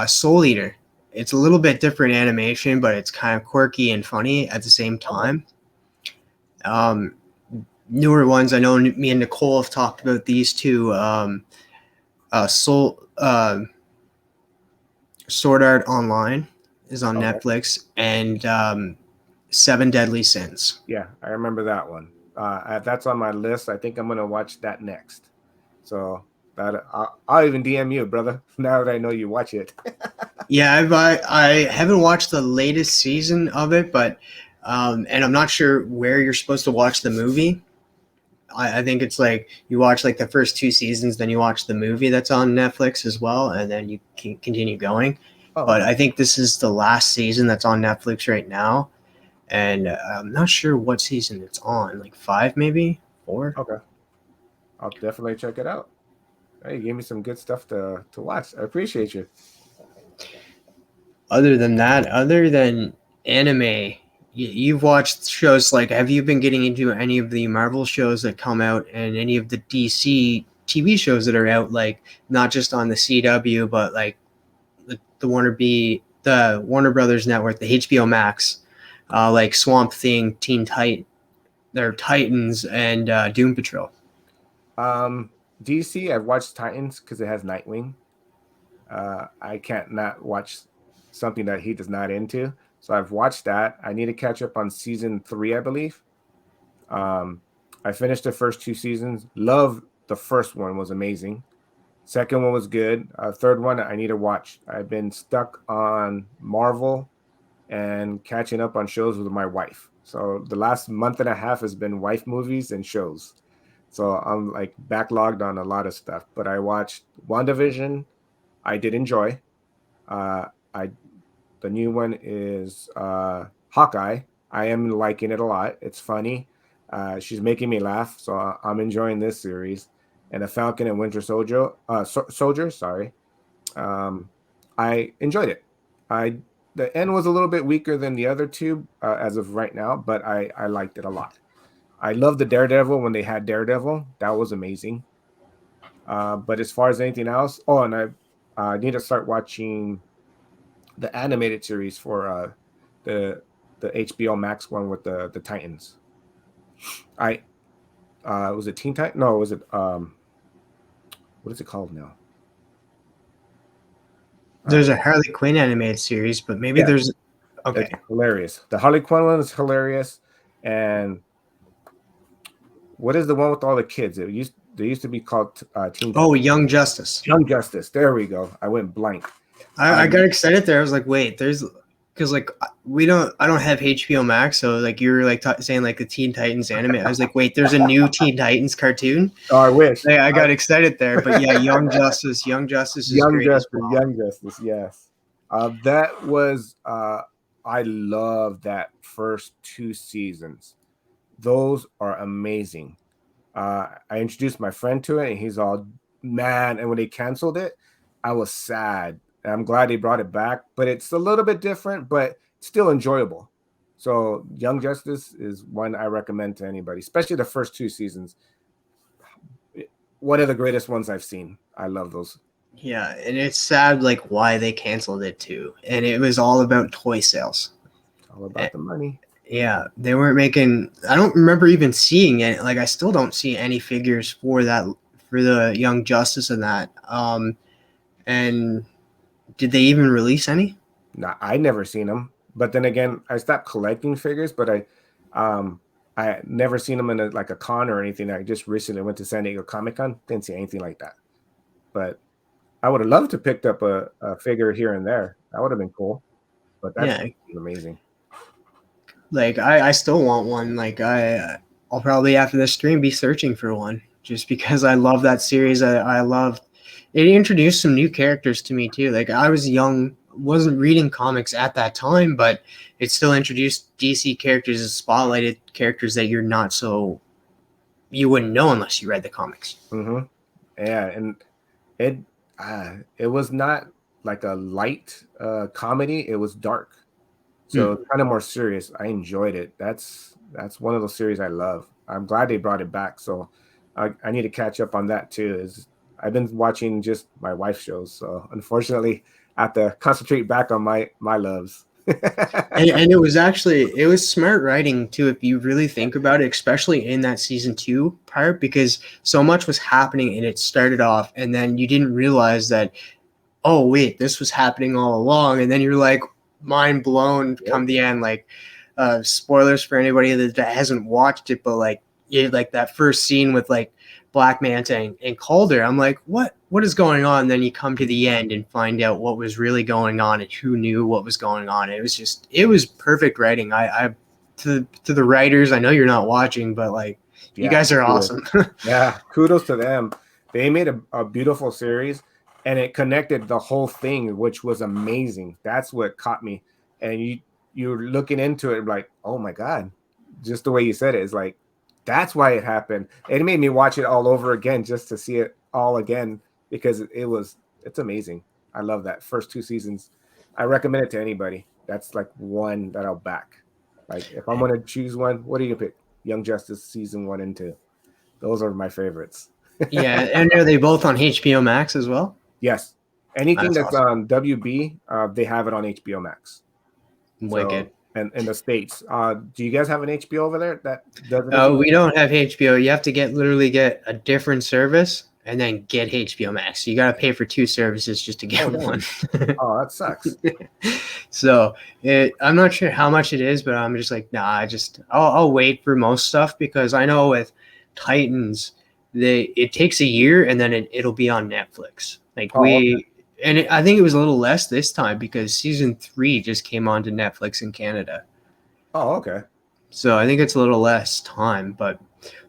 Soul Eater. It's a little bit different animation, but it's kind of quirky and funny at the same time. Newer ones, I know me and Nicole have talked about these two. Sword Art Online is on Netflix, and Seven Deadly Sins. Yeah, I remember that one. That's on my list. I think I'm going to watch that next. So I'll even DM you, brother, now that I know you watch it. Yeah, I haven't watched the latest season of it, but and I'm not sure where you're supposed to watch the movie. I think it's like you watch like the first 2 seasons, then you watch the movie that's on Netflix as well, and then you can continue going. But I think this is the last season that's on Netflix right now, and I'm not sure what season it's on, like 5 maybe, 4. Okay, I'll definitely check it out. Hey, you gave me some good stuff to watch. I appreciate you. Other than anime, you've watched shows like, have you been getting into any of the Marvel shows that come out and any of the DC TV shows that are out, like not just on the CW, but like the Warner Brothers network, the HBO Max, like Swamp Thing, their Titans, and Doom Patrol. DC, I've watched Titans because it has Nightwing. I can't not watch something that he does not into. So I've watched that. I need to catch up on season 3, I believe. I finished the first 2 seasons. Love the first one, was amazing. Second one was good. Third one, I need to watch. I've been stuck on Marvel and catching up on shows with my wife. So the last month and a half has been wife movies and shows. So I'm like backlogged on a lot of stuff. But I watched WandaVision. I did enjoy. I The new one is Hawkeye. I am liking it a lot. It's funny. She's making me laugh, so I'm enjoying this series. And the Falcon and Winter Soldier. Sorry, I enjoyed it. The end was a little bit weaker than the other two as of right now, but I liked it a lot. I love the Daredevil when they had Daredevil. That was amazing. But as far as anything else, and I need to start watching the animated series for the HBO Max one with the Titans. Was it Teen Titan? No, was it what is it called now? There's a Harley Quinn animated series, but maybe there's okay. It's hilarious. The Harley Quinn one is hilarious, and what is the one with all the kids? They used to be called Teen Titan. Oh, Young Justice. Young Justice. There we go. I went blank. I got excited there. I was like, wait, because like I don't have HBO Max, so like you were like saying like the Teen Titans anime. I was like, wait, there's a new Teen Titans cartoon. Oh, I wish. I got excited there, but yeah, Young Justice is Young great. Young Justice, yes. That was I love that first 2 seasons. Those are amazing. I introduced my friend to it, and he's all, man. And when they canceled it, I was sad. I'm glad they brought it back, but it's a little bit different, but still enjoyable. So Young Justice is one I recommend to anybody, especially the first 2 seasons. One of the greatest ones I've seen. I love those. Yeah, and it's sad like why they canceled it too. And it was all about toy sales. All about the money. Yeah, they weren't making. I don't remember even seeing it. Like I still don't see any figures for the Young Justice and that. And did they even release any? No, I never seen them. But then again, I stopped collecting figures. But I never seen them in a con or anything. I just recently went to San Diego Comic-Con. Didn't see anything like that. But I would have loved to pick up a figure here and there. That would have been cool. But that's amazing. Like I still want one. Like I'll probably after this stream be searching for one just because I love that series. I love it. Introduced some new characters to me too. Like I was young, wasn't reading comics at that time, but it still introduced DC characters as spotlighted characters that you wouldn't know unless you read the comics. Mm-hmm. Yeah, and it was not like a light comedy. It was dark. So kind of more serious. I enjoyed it. That's one of those series I love. I'm glad they brought it back. So I need to catch up on that too. I've been watching just my wife's shows. So unfortunately, I have to concentrate back on my loves. and it was smart writing too, if you really think about it, especially in that season 2 part, because so much was happening and it started off and then you didn't realize that, oh wait, this was happening all along. And then you're like, mind blown come the end. Like spoilers for anybody that hasn't watched it, but like that first scene with like Black Manta and Calder, I'm like, what is going on? And then you come to the end and find out what was really going on and who knew what was going on. It was perfect writing. I to the writers, I know you're not watching, but like you guys are awesome. Yeah, kudos to them. They made a beautiful series. And it connected the whole thing, which was amazing. That's what caught me. And you're looking into it like, oh my God, just the way you said it is like, that's why it happened. It made me watch it all over again just to see it all again because it's amazing. I love that first 2 seasons. I recommend it to anybody. That's like one that I'll back. Like if I'm going to choose one, what do you pick? Young Justice season 1 and 2. Those are my favorites. Yeah, and are they both on HBO Max as well? Yes. Anything that's awesome. on WB, they have it on HBO Max. Wicked. So, and in the States, do you guys have an HBO over there that does anything? We don't have HBO. You have to literally get a different service and then get HBO Max. So you got to pay for two services just to Oh, get dang. one. Oh, that sucks. So I'm not sure how much it is, but I'm just like, nah. I'll wait for most stuff because I know with Titans, it takes a year and then it'll be on Netflix. Like Oh, okay. I think it was a little less this time because season 3 just came onto Netflix in Canada. Oh, okay. So I think it's a little less time, but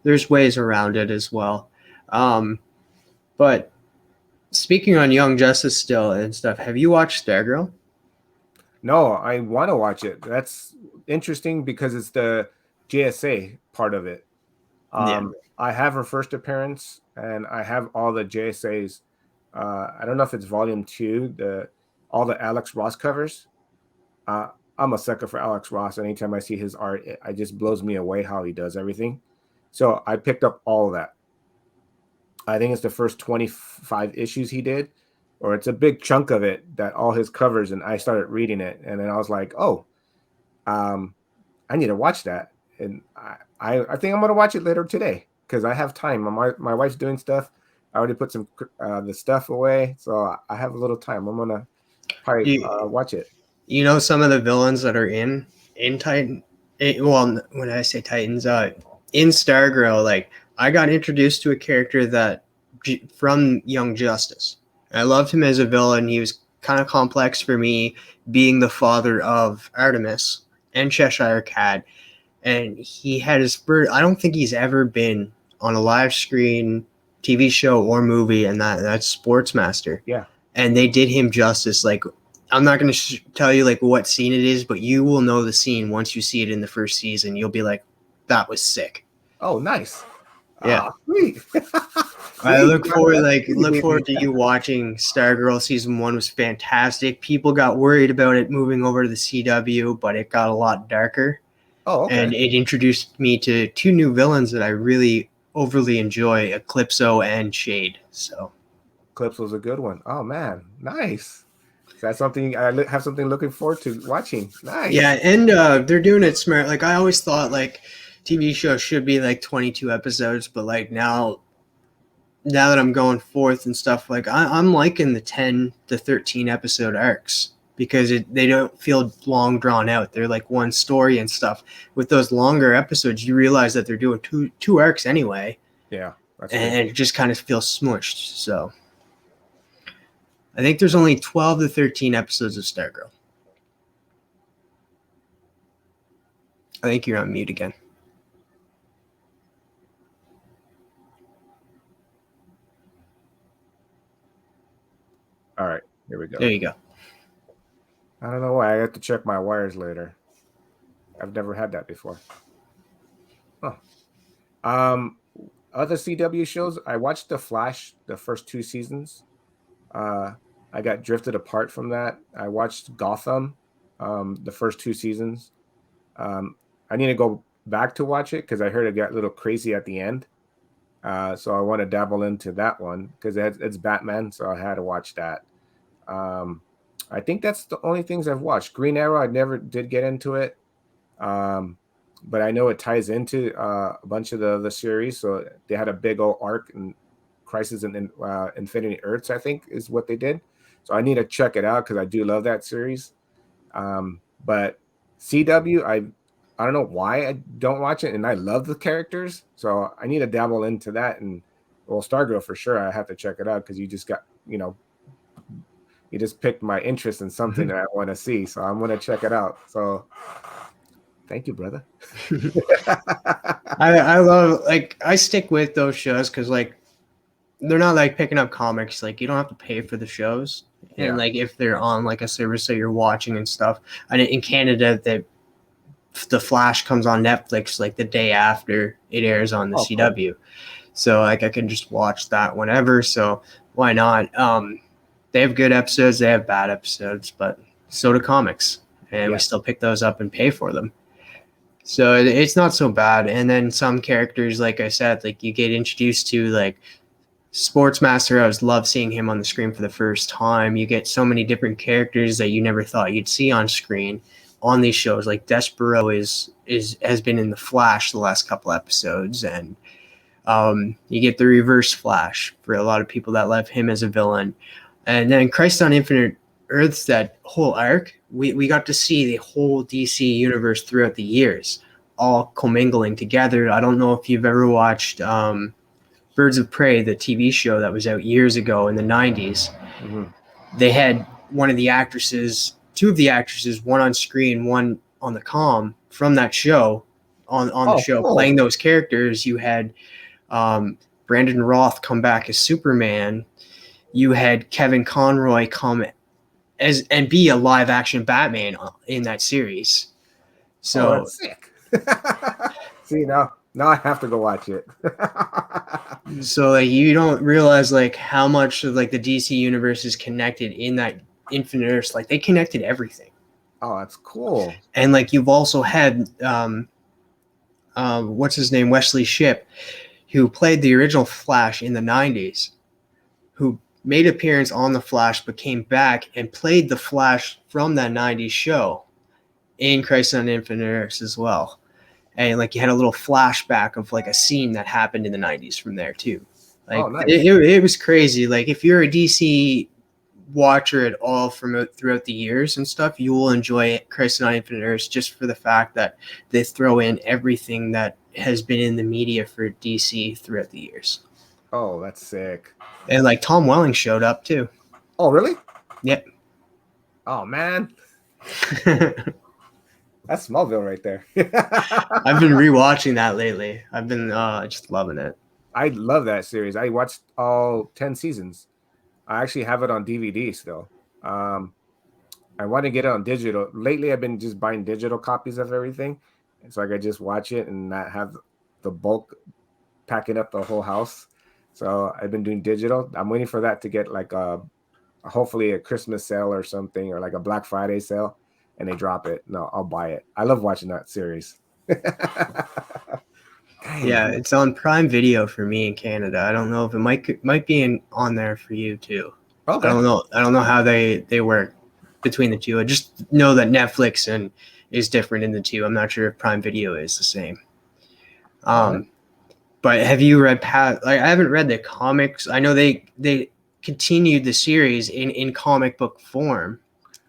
there's ways around it as well. But speaking on Young Justice still and stuff, have you watched Stargirl? No, I want to watch it. That's interesting because it's the JSA part of it. Yeah. I have her first appearance, and I have all the JSAs. I don't know if it's volume 2, all the Alex Ross covers. Uh, I'm a sucker for Alex Ross. Anytime I see his art, it just blows me away how he does everything. So I picked up all of that. I think it's the first 25 issues he did, or it's a big chunk of it that all his covers, and I started reading it, and then I was like, oh, um, I need to watch that, and I think I'm gonna watch it later today because I have time. My wife's doing stuff. I already put some the stuff away, so I have a little time. I'm gonna probably You, watch it. you know some of the villains that are in Titan. Well, when I say Titans, in Stargirl, like I got introduced to a character that from Young Justice. I loved him as a villain. He was kind of complex for me, being the father of Artemis and Cheshire Cat, and he had his first. I don't think he's ever been on a live screen TV show or movie, and that's Sportsmaster. Yeah. And they did him justice. Like, I'm not going to tell you like what scene it is, but you will know the scene once you see it in the first season. You'll be like, that was sick. Oh, nice. Yeah. Sweet. I Sweet. look forward to you watching Stargirl. Season 1 was fantastic. People got worried about it moving over to the CW, but it got a lot darker. Oh, okay. And it introduced me to two new villains that I really overly enjoy, Eclipso and Shade. So Clips was a good one. Oh man, nice. So that's something have something looking forward to watching. Nice. yeah, and they're doing it smart. Like I always thought, like TV shows should be like 22 episodes, but like now that I'm going forth and stuff, like I'm liking the 10 to 13 episode arcs because they don't feel long drawn out. They're like one story and stuff. With those longer episodes, you realize that they're doing two arcs anyway, Yeah, that's true. and it just kind of feels smushed. So I think there's only 12 to 13 episodes of Stargirl. I think you're on mute again. All right, here we go. There you go. I don't know why. I have to check my wires later. I've never had that before. Huh. Other CW shows, I watched The Flash, the first 2 seasons. I got drifted apart from that. I watched Gotham, the first 2 seasons. I need to go back to watch it because I heard it got a little crazy at the end. So I want to dabble into that one because it's Batman, so I had to watch that. I think that's the only things I've watched. Green Arrow, I never did get into it, but I know it ties into a bunch of the series. So they had a big old arc and Crisis in Infinity Earths, I think, is what they did. So I need to check it out because I do love that series. But CW, I don't know why I don't watch it, and I love the characters, so I need to dabble into that. And well, Stargirl for sure, I have to check it out because you just got you just picked my interest in something that I want to see, so I'm going to check it out. So thank you, brother. I love, like, I stick with those shows because like they're not like picking up comics. Like you don't have to pay for the shows, and Yeah. like if they're on like a service that you're watching and stuff. And in Canada, the Flash comes on Netflix like the day after it airs on the CW. Cool. So like I can just watch that whenever. So why not? They have good episodes, they have bad episodes, but so do comics, and we still pick those up and pay for them. So it's not so bad. And then some characters, like I said, like you get introduced to like Sportsmaster, I always love seeing him on the screen for the first time. You get so many different characters that you never thought you'd see on screen on these shows. Like Despero has been in the Flash the last couple episodes, and you get the Reverse Flash for a lot of people that love him as a villain. And then Christ on Infinite Earths, that whole arc, we got to see the whole DC universe throughout the years, all commingling together. I don't know if you've ever watched Birds of Prey, the TV show that was out years ago in the 90s. Mm-hmm. They had one of the actresses, two of the actresses, one on screen, one on the comm from that show, on the show, cool. playing those characters. You had Brandon Roth come back as Superman. You had Kevin Conroy come as and be a live action Batman in that series. So that's sick. See, now I have to go watch it. So like you don't realize like how much of like the DC universe is connected in that Infinite Earths. Like they connected everything. Oh, that's cool. And like you've also had what's his name, Wesley Shipp, who played the original Flash in the 90s, who made an appearance on the Flash but came back and played the Flash from that 90s show in Crisis on Infinite Earths as well. And like you had a little flashback of like a scene that happened in the 90s from there too. Like nice. it was crazy. Like if you're a DC watcher at all from throughout the years and stuff, you will enjoy it, Crisis on Infinite Earths, just for the fact that they throw in everything that has been in the media for DC throughout the years. Oh, that's sick. And like Tom Welling showed up too. Oh, really? Yep. Oh man. That's Smallville right there. I've been rewatching that lately. I've been just loving it. I love that series. I watched all 10 seasons. I actually have it on DVD still. I want to get it on digital. Lately, I've been just buying digital copies of everything. So I could just watch it and not have the bulk packing up the whole house. So I've been doing digital. I'm waiting for that to get like hopefully a Christmas sale or something, or like a Black Friday sale, and they drop it. No, I'll buy it. I love watching that series. Yeah, it's on Prime Video for me in Canada. I don't know if it might be on there for you too. Okay. I don't know how they work between the two. I just know that Netflix is different in the two. I'm not sure if Prime Video is the same. But have you read I haven't read the comics. I know they continued the series in comic book form.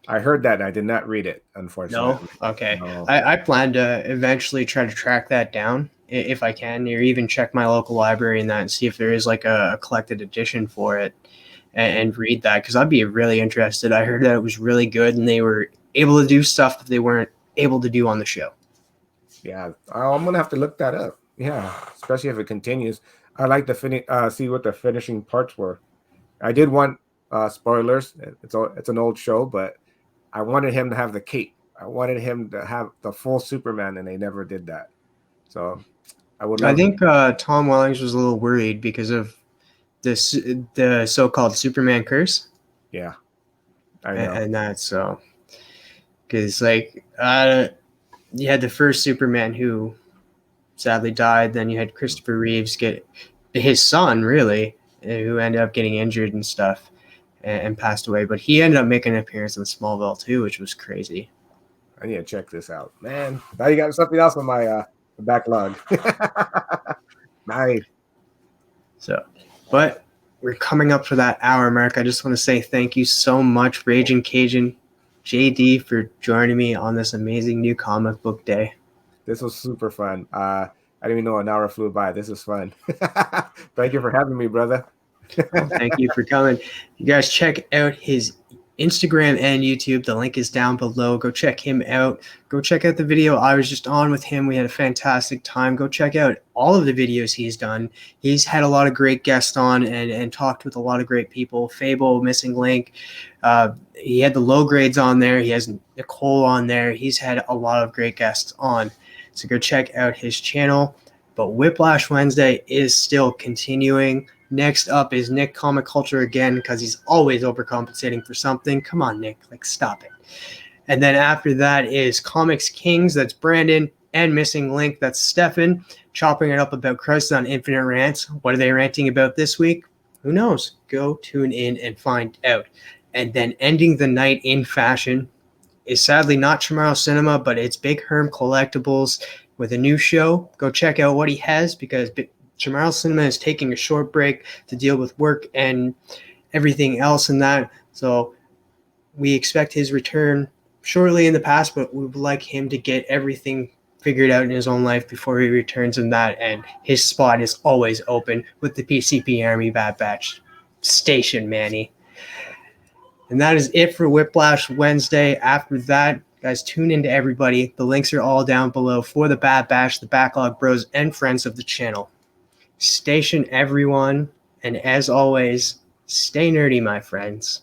I heard that. I did not read it, unfortunately. No? Okay. No. I plan to eventually try to track that down if I can, or even check my local library and see if there is like a collected edition for it and read that, because I'd be really interested. I heard that it was really good and they were able to do stuff that they weren't able to do on the show. Yeah, I'm going to have to look that up. Yeah, especially if it continues. I'd like to see what the finishing parts were. I did want spoilers. It's an old show, but I wanted him to have the cape. I wanted him to have the full Superman, and they never did that. So I think Tom Wellings was a little worried because of the so-called Superman curse. Yeah, I know. And that's so because like you had the first Superman who sadly died. Then you had Christopher Reeves get his son, really, who ended up getting injured and stuff and passed away. But he ended up making an appearance in Smallville too, which was crazy. I need to check this out, man. Now you got something else on my backlog. Nice. So, but we're coming up for that hour mark. I just want to say thank you so much, Ragin Cajun, JD, for joining me on this amazing new comic book day. This was super fun. I didn't even know an hour flew by. This is fun. Thank you for having me, brother. Well, thank you for coming. You guys check out his Instagram and YouTube. The link is down below. Go check him out. Go check out the video I was just on with him. We had a fantastic time. Go check out all of the videos he's done. He's had a lot of great guests on and talked with a lot of great people. Fable, Missing Link. He had the Low Grades on there. He has Nicole on there. He's had a lot of great guests on. So go check out his channel. But Whiplash Wednesday is still continuing. Next up is Nick Comic Culture again, because he's always overcompensating for something. Come on, Nick. Like, stop it. And then after that is Comics Kings. That's Brandon. And Missing Link. That's Stefan. Chopping it up about Crisis on Infinite Rants. What are they ranting about this week? Who knows? Go tune in and find out. And then ending the night in fashion is sadly not Tomorrow Cinema, but it's Big Herm Collectibles with a new show. Go check out what he has because Tomorrow Cinema is taking a short break to deal with work and everything else in that. So we expect his return shortly in the past, but we would like him to get everything figured out in his own life before he returns in that. And his spot is always open with the PCP Army Bad Batch station, Manny. And that is it for Whiplash Wednesday. After that, guys, tune into everybody. The links are all down below for the Bad Batch, the Backlog Bros, and friends of the channel. Station everyone, and as always, stay nerdy, my friends.